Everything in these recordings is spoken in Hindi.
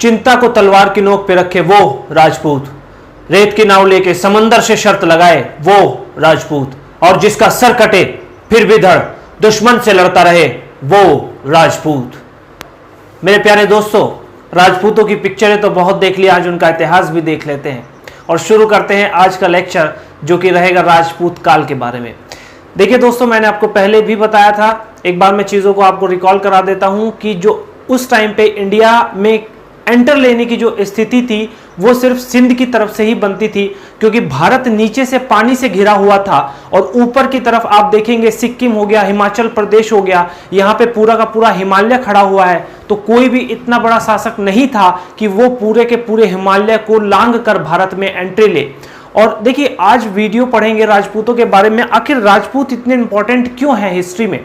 चिंता को तलवार की नोक पे रखे वो राजपूत, रेत की नाव लेके समंदर से शर्त लगाए वो राजपूत, और जिसका सर कटे फिर भी धड़ दुश्मन से लड़ता रहे वो राजपूत। मेरे प्यारे दोस्तों, राजपूतों की पिक्चरें तो बहुत देख ली, आज उनका इतिहास भी देख लेते हैं और शुरू करते हैं आज का लेक्चर, जो कि रहेगा राजपूत काल के बारे में। देखिए दोस्तों, मैंने आपको पहले भी बताया था, एक बार मैं चीज़ों को आपको रिकॉल करा देता हूं कि जो उस टाइम पे इंडिया में एंटर लेने की जो स्थिति थी वो सिर्फ सिंध की तरफ से ही बनती थी, क्योंकि भारत नीचे से पानी से घिरा हुआ था और ऊपर की तरफ आप देखेंगे सिक्किम हो गया, हिमाचल प्रदेश हो गया, यहाँ पे पूरा का पूरा हिमालय खड़ा हुआ है। तो कोई भी इतना बड़ा शासक नहीं था कि वो पूरे के पूरे हिमालय को लांघ कर भारत में एंट्री ले। और देखिए, आज वीडियो पढ़ेंगे राजपूतों के बारे में। आखिर राजपूत इतने इंपॉर्टेंट क्यों है हिस्ट्री में?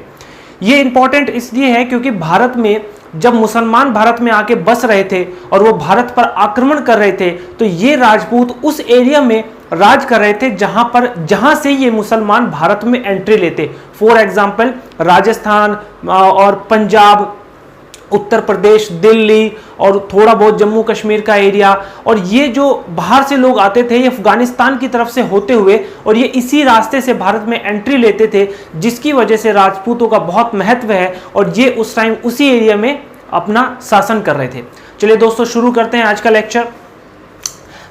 ये इंपॉर्टेंट इसलिए है क्योंकि भारत में जब मुसलमान भारत में आके बस रहे थे और वो भारत पर आक्रमण कर रहे थे, तो ये राजपूत उस एरिया में राज कर रहे थे जहां से ये मुसलमान भारत में एंट्री लेते। फॉर एग्जांपल राजस्थान और पंजाब, उत्तर प्रदेश, दिल्ली और थोड़ा बहुत जम्मू कश्मीर का एरिया, और ये जो बाहर से लोग आते थे ये अफगानिस्तान की तरफ से होते हुए और ये इसी रास्ते से भारत में एंट्री लेते थे, जिसकी वजह से राजपूतों का बहुत महत्व है और ये उस टाइम उसी एरिया में अपना शासन कर रहे थे। चलिए दोस्तों, शुरू करते हैं आज का लेक्चर।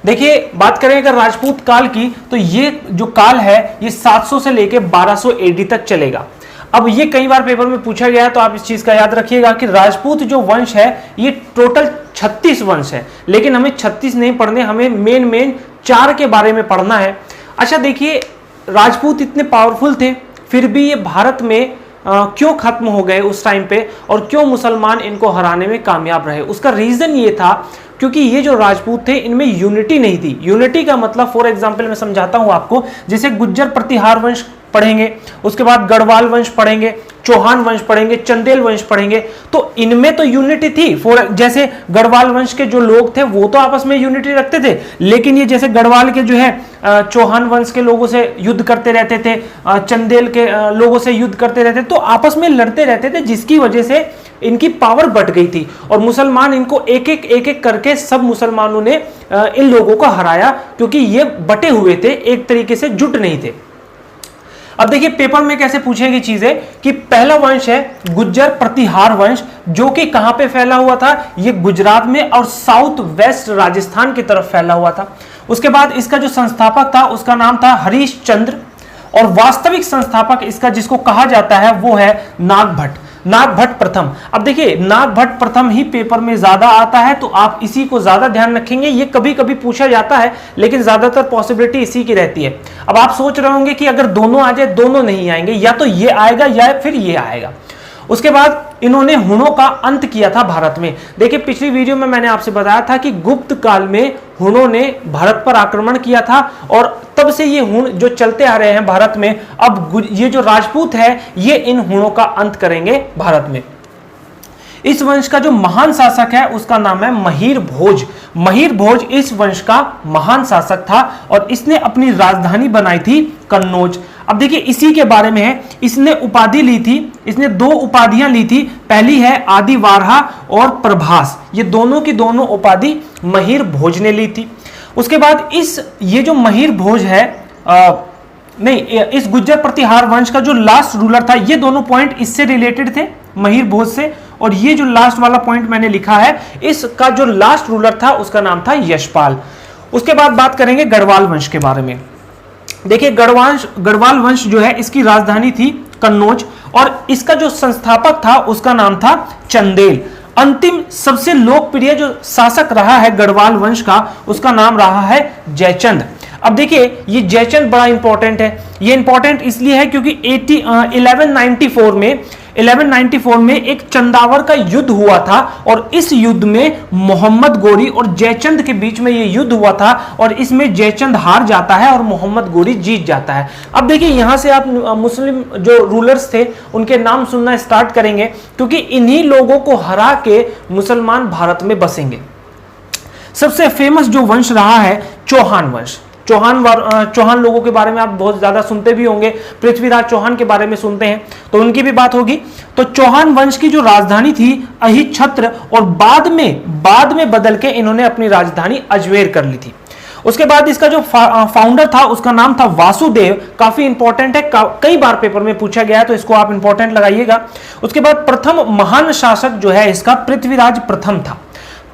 देखिए, बात करें अगर राजपूत काल की, तो ये जो काल है ये 700 से लेकर 1200 एडी तक चलेगा। अब ये कई बार पेपर में पूछा गया है, तो आप इस चीज का याद रखिएगा कि राजपूत जो वंश है ये टोटल 36 वंश है, लेकिन हमें 36 नहीं पढ़ने, हमें मेन 4 के बारे में पढ़ना है। अच्छा देखिए, राजपूत इतने पावरफुल थे, फिर भी ये भारत में क्यों खत्म हो गए उस टाइम पे, और क्यों मुसलमान इनको हराने में कामयाब रहे? उसका रीजन ये था क्योंकि ये जो राजपूत थे इनमें यूनिटी नहीं थी। यूनिटी का मतलब फॉर एग्जांपल मैं समझाता हूं आपको, जैसे गुज्जर प्रतिहार वंश पढ़ेंगे, उसके बाद गढ़वाल वंश पढ़ेंगे, चौहान वंश पढ़ेंगे, चंदेल वंश पढ़ेंगे, तो इनमें तो यूनिटी थी। जैसे गढ़वाल वंश के जो लोग थे वो तो आपस में यूनिटी रखते थे, लेकिन ये जैसे गढ़वाल के जो है चौहान वंश के लोगों से युद्ध करते रहते थे, चंदेल के लोगों से युद्ध करते रहते, तो आपस में लड़ते रहते थे, जिसकी वजह से इनकी पावर बढ़ गई थी और मुसलमान इनको एक एक करके सब मुसलमानों ने इन लोगों को हराया, क्योंकि ये बटे हुए थे, एक तरीके से जुट नहीं थे। अब देखिए पेपर में कैसे पूछेगी चीजें कि पहला वंश है गुज्जर प्रतिहार वंश, जो कि कहां पे फैला हुआ था? ये गुजरात में और साउथ वेस्ट राजस्थान की तरफ फैला हुआ था। उसके बाद इसका जो संस्थापक था उसका नाम था हरीश चंद्र, और वास्तविक संस्थापक इसका जिसको कहा जाता है वो है नागभट्ट प्रथम। अब देखिए, नागभट्ट प्रथम ही पेपर में ज्यादा आता है, तो आप इसी को ज्यादा ध्यान रखेंगे। ये कभी कभी पूछा जाता है, लेकिन ज्यादातर पॉसिबिलिटी इसी की रहती है। अब आप सोच रहे होंगे कि अगर दोनों आ जाए, दोनों नहीं आएंगे, या तो ये आएगा या फिर ये आएगा। उसके बाद इन्होंने हुणों का अंत किया था भारत में। देखिए, पिछली वीडियो में मैंने आपसे बताया था कि गुप्त काल में हुणों ने भारत पर आक्रमण किया था, और तब से ये हुण जो चलते आ रहे हैं भारत में। अब ये जो राजपूत है ये इन हुणों का अंत करेंगे भारत में। इस वंश का जो महान शासक है उसका नाम है महीर भोज। महीर भोज इस वंश का महान शासक था और इसने अपनी राजधानी बनाई थी कन्नौज। अब देखिए, इसी के बारे में है, इसने उपाधि ली थी, इसने 2 उपाधियां ली थी। पहली है आदि वारहा और प्रभास, ये दोनों की दोनों उपाधि महीर भोज ने ली थी। उसके बाद ये जो महीर भोज है इस गुज्जर प्रतिहार वंश का जो लास्ट रूलर था, ये दोनों पॉइंट इससे रिलेटेड थे, महीर भोज से, और ये जो लास्ट वाला पॉइंट मैंने लिखा है इसका जो लास्ट रूलर था उसका नाम था यशपाल। उसके बाद बात करेंगे गढ़वाल वंश के बारे में। देखिए, गढ़वाल वंश जो है इसकी राजधानी थी कन्नौज, और इसका जो संस्थापक था उसका नाम था चंदेल। अंतिम सबसे लोकप्रिय जो शासक रहा है गढ़वाल वंश का उसका नाम रहा है जयचंद। अब देखिए, ये जयचंद बड़ा इंपॉर्टेंट है। ये इंपॉर्टेंट इसलिए है क्योंकि 1194 में एक चंदावर का युद्ध हुआ था, और इस युद्ध में मोहम्मद गोरी और जयचंद के बीच में ये युद्ध हुआ था, और इसमें जयचंद हार जाता है और मोहम्मद गोरी जीत जाता है। अब देखिए, यहां से आप मुस्लिम जो रूलर्स थे उनके नाम सुनना स्टार्ट करेंगे, क्योंकि इन्हीं लोगों को हरा के मुसलमान भारत में बसेंगे। सबसे फेमस जो वंश रहा है चौहान वंश। चौहान लोगों के बारे में आप बहुत ज्यादा सुनते भी होंगे, पृथ्वीराज चौहान के बारे में सुनते हैं, तो उनकी भी बात होगी। तो चौहान वंश की जो राजधानी थी अहिच्छत्र, और बाद में बदल के इन्होंने अपनी राजधानी अजमेर कर ली थी। उसके बाद इसका जो फाउंडर था उसका नाम था वासुदेव, काफी इंपॉर्टेंट है, कई बार पेपर में पूछा गया है, तो इसको आप इंपॉर्टेंट लगाइएगा। उसके बाद प्रथम महान शासक जो है इसका पृथ्वीराज प्रथम था।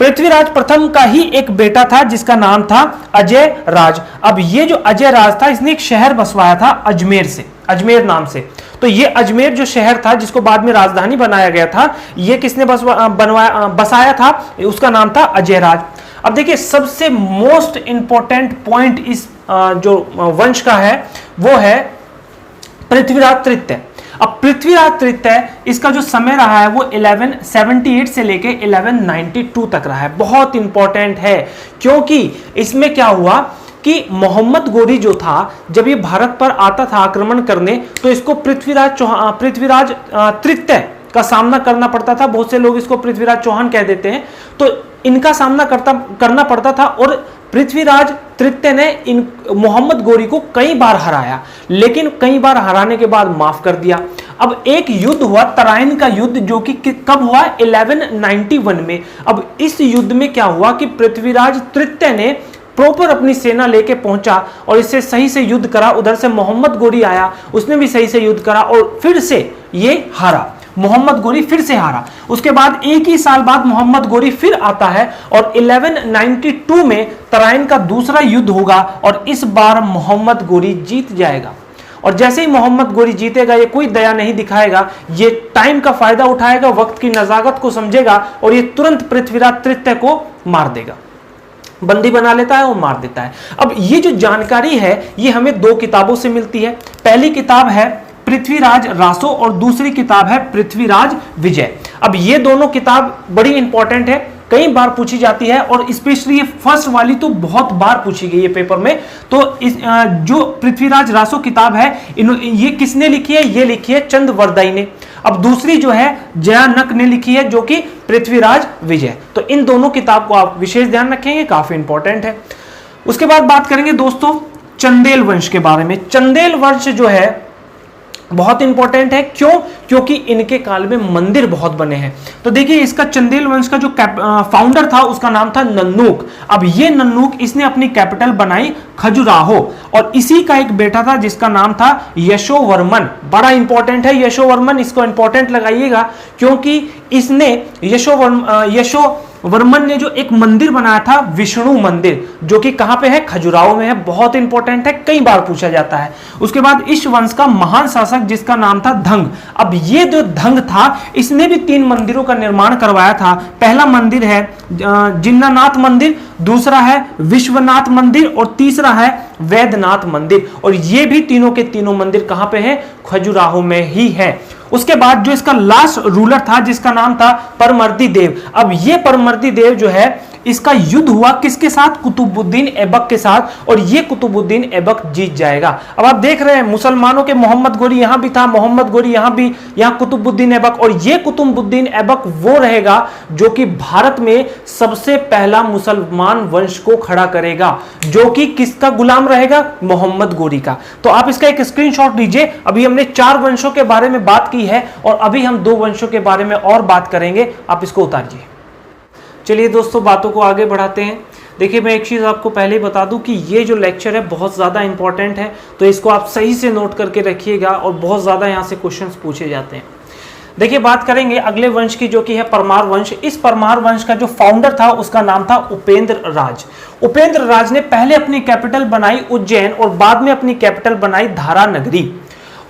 पृथ्वीराज प्रथम का ही एक बेटा था जिसका नाम था अजय राज। अब ये जो अजय राज था इसने एक शहर बसवाया था अजमेर नाम से। तो ये अजमेर जो शहर था जिसको बाद में राजधानी बनाया गया था, ये किसने बसाया था, उसका नाम था अजय राज। अब देखिए सबसे मोस्ट इंपॉर्टेंट पॉइंट इस जो वंश का है वो है पृथ्वीराज तृतीय। अब पृथ्वीराज तृतीय इसका जो समय रहा है वो 1178 से लेके 1192 तक रहा है। बहुत इंपॉर्टेंट है क्योंकि इसमें क्या हुआ कि मोहम्मद गोरी जो था जब ये भारत पर आता था आक्रमण करने, तो इसको पृथ्वीराज तृतीय का सामना करना पड़ता था। बहुत से लोग इसको पृथ्वीराज चौहान कह देते हैं, तो इनका सामना करना पड़ता था। और पृथ्वीराज तृतीय ने मोहम्मद गोरी को कई बार हराया, लेकिन कई बार हराने के बाद माफ कर दिया। अब एक युद्ध हुआ तराइन का युद्ध, जो कि कब हुआ 1191 में। अब इस युद्ध में क्या हुआ कि पृथ्वीराज तृतीय ने प्रॉपर अपनी सेना लेके पहुंचा और इससे सही से युद्ध करा। उधर से मोहम्मद गोरी आया, उसने भी सही से युद्ध करा और फिर से ये हारा, मोहम्मद गोरी फिर से हारा। उसके बाद एक ही साल बाद मोहम्मद गोरी फिर आता है और 1192 में तराइन का दूसरा युद्ध होगा और इस बार मोहम्मद गोरी जीत जाएगा। और जैसे ही मोहम्मद गोरी जीतेगा ये कोई दया नहीं दिखाएगा, ये टाइम का फायदा उठाएगा, वक्त की नजाकत को समझेगा और ये तुरंत पृथ्वीराज तृतीय को मार देगा, बंदी बना लेता है और मार देता है। अब ये जो जानकारी है ये हमें दो किताबों से मिलती है। पहली किताब है पृथ्वीराज रासो और दूसरी किताब है पृथ्वीराज विजय। अब ये दोनों किताब बड़ी इंपॉर्टेंट है, कई बार पूछी जाती है और स्पेशली ये फर्स्ट वाली तो बहुत बार पूछी गई है पेपर में। तो इस जो पृथ्वीराज रासो किताब है ये किसने लिखी है, ये लिखी है चंद्रवरदाई ने। अब दूसरी जो है जयानक ने लिखी है जो कि पृथ्वीराज विजय। तो इन दोनों किताब को आप विशेष ध्यान रखेंगे, काफी इंपॉर्टेंट है। उसके बाद बात करेंगे दोस्तों चंदेल वंश के बारे में। चंदेल वंश जो है बहुत इंपॉर्टेंट है, क्यों? क्योंकि इनके काल में मंदिर बहुत बने हैं। तो देखिए इसका चंदेल वंश का जो फाउंडर था उसका नाम था नन्नूक। अब ये नन्नूक इसने अपनी कैपिटल बनाई खजुराहो और इसी का एक बेटा था जिसका नाम था यशोवर्मन। बड़ा इंपॉर्टेंट है यशोवर्मन, इसको इंपॉर्टेंट लगाइएगा क्योंकि इसने यशोवर्मन ने जो एक मंदिर बनाया था विष्णु मंदिर, जो कि कहां पे है, खजुराहो में है। बहुत इंपॉर्टेंट है, कई बार पूछा जाता है। उसके बाद इस वंश का महान शासक जिसका नाम था धंग। अब ये जो धंग था इसने भी 3 मंदिरों का निर्माण करवाया था। पहला मंदिर है जिन्नानाथ मंदिर, दूसरा है विश्वनाथ मंदिर और तीसरा है वैद्यनाथ मंदिर। और ये भी तीनों के तीनों मंदिर कहां पे हैं, खजुराहो में ही है। उसके बाद जो इसका लास्ट रूलर था जिसका नाम था परमर्दी देव। अब ये परमर्दी देव जो है इसका युद्ध हुआ किसके साथ, कुतुबुद्दीन ऐबक के साथ, और ये कुतुबुद्दीन ऐबक जीत जाएगा। अब आप देख रहे हैं मुसलमानों के मोहम्मद गोरी यहां भी था, मोहम्मद गोरी यहां भी, यहां कुतुबुद्दीन ऐबक, और ये कुतुबुद्दीन ऐबक वो रहेगा जो कि भारत में सबसे पहला मुसलमान वंश को खड़ा करेगा, जो कि किसका गुलाम रहेगा, मोहम्मद गोरी का। तो आप इसका एक स्क्रीनशॉट लीजिए। अभी हमने 4 वंशों के बारे में बात की है और अभी हम 2 वंशों के बारे में और बात करेंगे। आप इसको उतारिए। चलिए दोस्तों बातों को आगे बढ़ाते हैं। देखिए मैं एक चीज़ आपको पहले ही बता दूं कि ये जो लेक्चर है बहुत ज़्यादा इंपॉर्टेंट है, तो इसको आप सही से नोट करके रखिएगा और बहुत ज़्यादा यहाँ से क्वेश्चंस पूछे जाते हैं। देखिए बात करेंगे अगले वंश की जो कि है परमार वंश। इस परमार वंश का जो फाउंडर था उसका नाम था उपेंद्र राज। उपेंद्र राज ने पहले अपनी कैपिटल बनाई उज्जैन और बाद में अपनी कैपिटल बनाई धारा नगरी।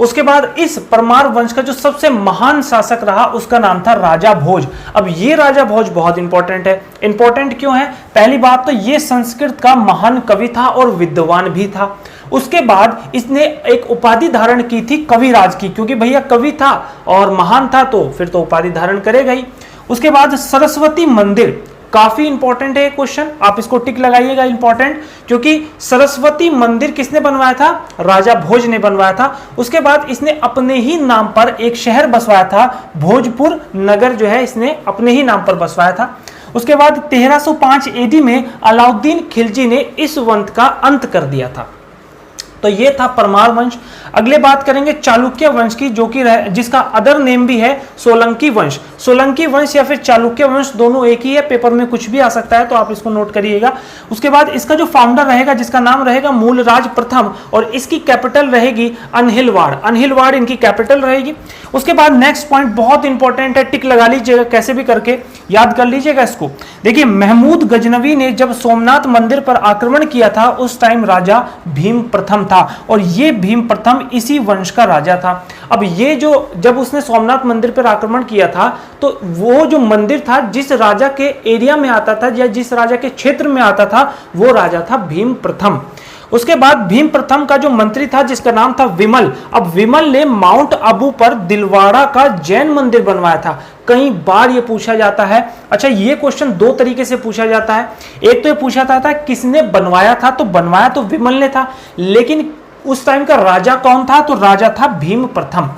उसके बाद इस परमार वंश का जो सबसे महान शासक रहा उसका नाम था राजा भोज। अब ये राजा भोज बहुत इंपॉर्टेंट है। इंपॉर्टेंट क्यों है? पहली बात तो ये संस्कृत का महान कवि था और विद्वान भी था। उसके बाद इसने एक उपाधि धारण की थी कविराज की, क्योंकि भैया कवि था और महान था तो फिर तो उपाधि धारण करेगा ही। उसके बाद सरस्वती मंदिर, काफी इंपॉर्टेंट है क्वेश्चन, आप इसको टिक लगाइएगा, इंपॉर्टेंट, क्योंकि सरस्वती मंदिर किसने बनवाया था, राजा भोज ने बनवाया था। उसके बाद इसने अपने ही नाम पर एक शहर बसवाया था, भोजपुर नगर जो है इसने अपने ही नाम पर बसवाया था। उसके बाद 1305 एडी में अलाउद्दीन खिलजी ने इस वंश का अंत कर दिया था। तो ये था परमार वंश। अगले बात करेंगे चालुक्य वंश की, जो कि जिसका अदर नेम भी है सोलंकी वंश। सोलंकी वंश या फिर चालुक्य वंश दोनों एक ही है, पेपर में कुछ भी आ सकता है, तो आप इसको नोट करिएगा। उसके बाद इसका जो फाउंडर रहेगा, जिसका नाम रहेगा मूलराज प्रथम, और इसकी कैपिटल रहेगी अनहिलवाड़। अनहिलवाड़ इनकी कैपिटल रहेगी। उसके बाद नेक्स्ट पॉइंट बहुत इंपॉर्टेंट है, टिक लगा लीजिएगा, कैसे भी करके याद कर लीजिएगा इसको। देखिए, महमूद गजनवी ने जब सोमनाथ मंदिर पर आक्रमण किया था, उस टाइम राजा भीम प्रथम था, और ये भीम प्रथम इसी वंश का राजा था। अब ये जो जब उसने सोमनाथ मंदिर पर आक्रमण किया था, तो वो जो मंदिर था जिस राजा के एरिया में आता था या जिस राजा के क्षेत्र में आता था, वो राजा था भीम प्रथम। उसके बाद भीम प्रथम का जो मंत्री था, जिसका नाम था विमल। अब विमल ने माउंट आबू पर दिलवाड़ा का जैन मंदिर बनवाया था। कई बार ये पूछा जाता है। अच्छा, ये क्वेश्चन दो तरीके से पूछा जाता है। एक तो ये पूछा था किसने बनवाया था, तो बनवाया तो विमल ने था, लेकिन उस टाइम का राजा कौन था, तो राजा था भीम प्रथम।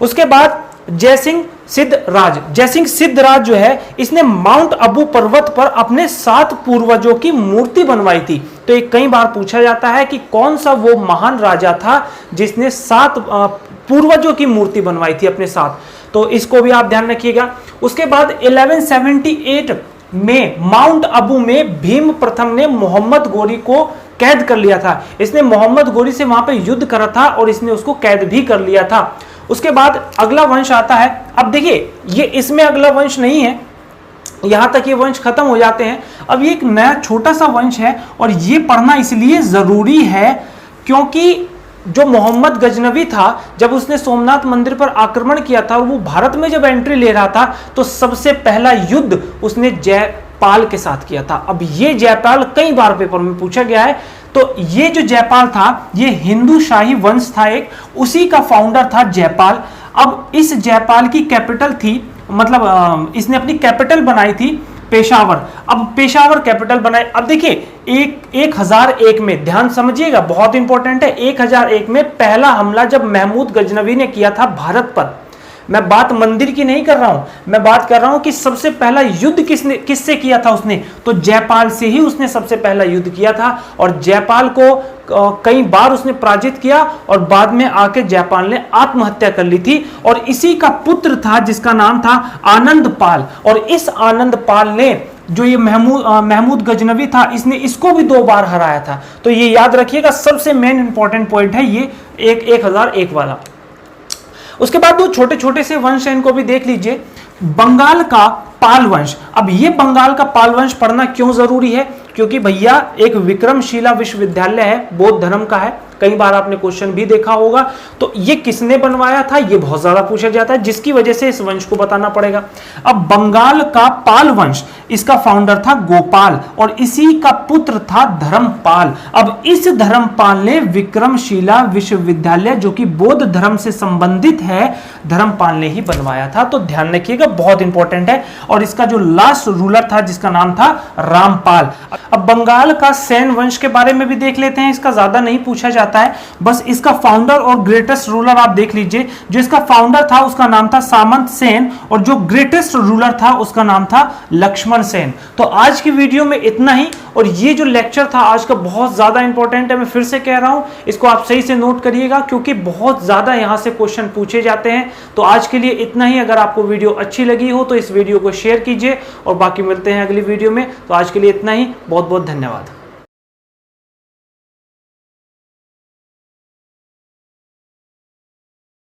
उसके बाद जयसिंह सिद्धराज। जयसिंह सिद्धराज जो है, इसने माउंट आबू पर्वत पर अपने 7 पूर्वजों की मूर्ति बनवाई थी। तो ये कई बार पूछा जाता है कि कौन सा वो महान राजा था जिसने 7 पूर्वजों की मूर्ति बनवाई थी अपने साथ, तो इसको भी आप ध्यान रखिएगा। उसके बाद 1178 में माउंट आबू में भीम प्रथम ने मोहम्मद गोरी को कैद कर लिया था। इसने मोहम्मद गोरी से वहां पे युद्ध करा था और इसने उसको कैद भी कर लिया था। उसके बाद अगला वंश आता है। अब देखिए, ये इसमें अगला वंश नहीं है, यहां तक ये वंश खत्म हो जाते हैं। अब ये एक नया छोटा सा वंश है, और ये पढ़ना इसलिए जरूरी है क्योंकि जो मोहम्मद गजनवी था, जब उसने सोमनाथ मंदिर पर आक्रमण किया था और वो भारत में जब एंट्री ले रहा था, तो सबसे पहला युद्ध उसने जयपाल के साथ किया था। अब ये जयपाल कई बार पेपर में पूछा गया है। तो ये जो जयपाल था, ये हिंदू शाही वंश था एक, उसी का फाउंडर था जयपाल। अब इस जयपाल की कैपिटल थी, मतलब इसने अपनी कैपिटल बनाई थी पेशावर। अब पेशावर कैपिटल बनाए। अब देखिए, 1001 में, ध्यान समझिएगा, बहुत इंपॉर्टेंट है, 1001 में पहला हमला जब महमूद गजनवी ने किया था भारत पर, मैं बात मंदिर की नहीं कर रहा हूं, मैं बात कर रहा हूं कि सबसे पहला युद्ध किससे किया था उसने, तो जयपाल से ही उसने सबसे पहला युद्ध किया था। और जयपाल को कई बार उसने पराजित किया, और बाद में आके जयपाल ने आत्महत्या कर ली थी। और इसी का पुत्र था जिसका नाम था आनंद पाल, और इस आनंद पाल ने जो ये महमूद गजनवी था, इसने इसको भी 2 बार हराया था। तो ये याद रखिएगा, सबसे मेन इंपॉर्टेंट पॉइंट है ये 1001 वाला। उसके बाद 2 छोटे छोटे से वंश हैं, इनको भी देख लीजिए। बंगाल का पाल वंश। अब ये बंगाल का पाल वंश पढ़ना क्यों जरूरी है, क्योंकि भैया एक विक्रमशिला विश्वविद्यालय है, बौद्ध धर्म का है, कई बार आपने क्वेश्चन भी देखा होगा। तो ये किसने बनवाया था, ये बहुत ज्यादा पूछा जाता है, जिसकी वजह से इस वंश को बताना पड़ेगा। अब बंगाल का पाल वंश, इसका फाउंडर था गोपाल, और इसी का पुत्र था धर्मपाल। अब इस धर्मपाल ने विक्रमशिला विश्वविद्यालय, जो कि बौद्ध धर्म से संबंधित है, धर्मपाल ने ही बनवाया था। तो ध्यान रखिएगा, बहुत इंपॉर्टेंट है। और इसका जो लास्ट रूलर था, जिसका नाम था रामपाल। अब बंगाल का सेन वंश के बारे में भी देख लेते हैं, इसका ज्यादा नहीं पूछा जाता है, बस इसका फाउंडर और ग्रेटेस्ट रूलर आप देख लीजिए। जो इसका फाउंडर था उसका नाम था सामंत सेन, और जो ग्रेटेस्ट रूलर था उसका नाम था लक्ष्मण सेन। तो आज की वीडियो में इतना ही, और ये जो लेक्चर था आज का बहुत ज्यादा इंपॉर्टेंट है, मैं फिर से कह रहा हूं, इसको आप सही से नोट करिएगा, क्योंकि बहुत ज्यादा यहां से क्वेश्चन पूछे जाते हैं। तो आज के लिए इतना ही। अगर आपको वीडियो अच्छी लगी हो तो इस वीडियो को शेयर कीजिए, और बाकी मिलते हैं अगली वीडियो में। तो आज के लिए इतना ही, बहुत बहुत धन्यवाद।